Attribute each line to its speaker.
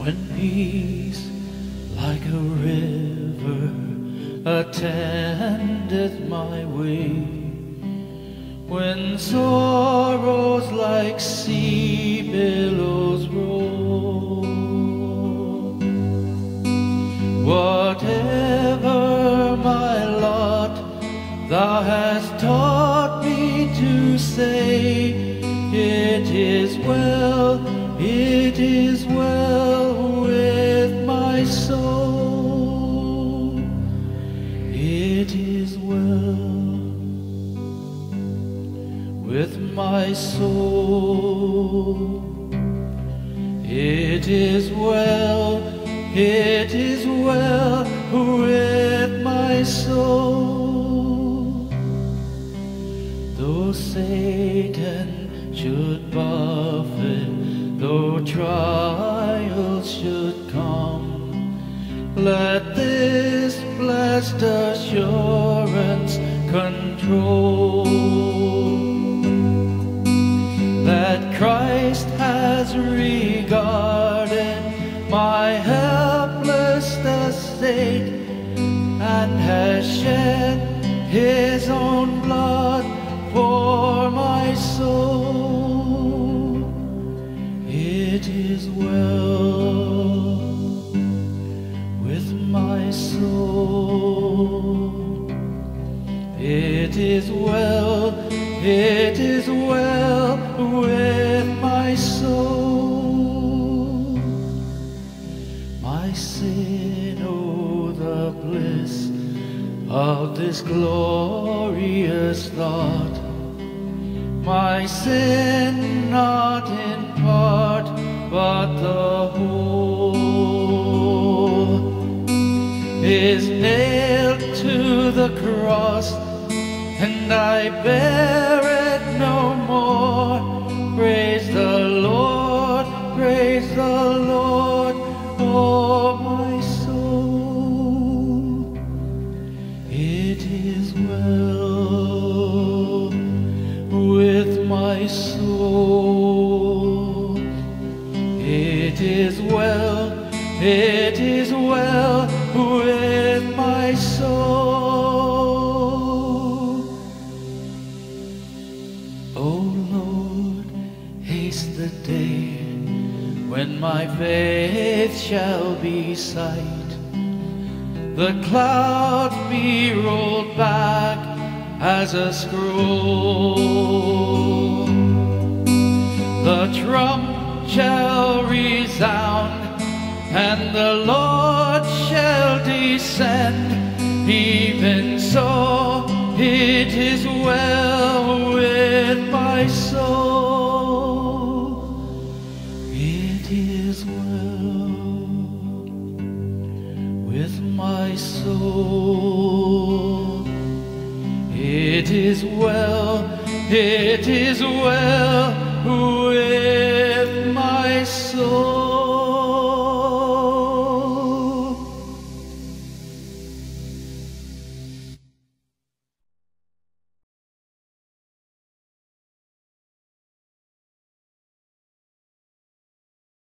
Speaker 1: When peace like a river attendeth my way, when sorrows like sea billows roll, whatever my lot, thou hast taught me to say, it is well, it is well with my soul, it is well with my soul, it is well, it is well with my soul. Though Satan should buffet, though trials should come, let this blessed assurance control, that Christ has regarded my helpless estate and has shed his own blood for my soul. It is well with my soul, it is well, it is well with my soul. My sin, oh, the bliss of this glorious thought, my sin not in part but the whole, is nailed to the cross, and I bear it no more. Praise the Lord, praise the Lord, oh my soul. It is well with my soul, it is well, it is well with my soul. Oh Lord, haste the day when my faith shall be sight, the clouds be rolled back as a scroll, the trump shall resound, and the Lord shall descend. Even so, it is well with my soul, it is well with my soul, it is well, it is well with my soul.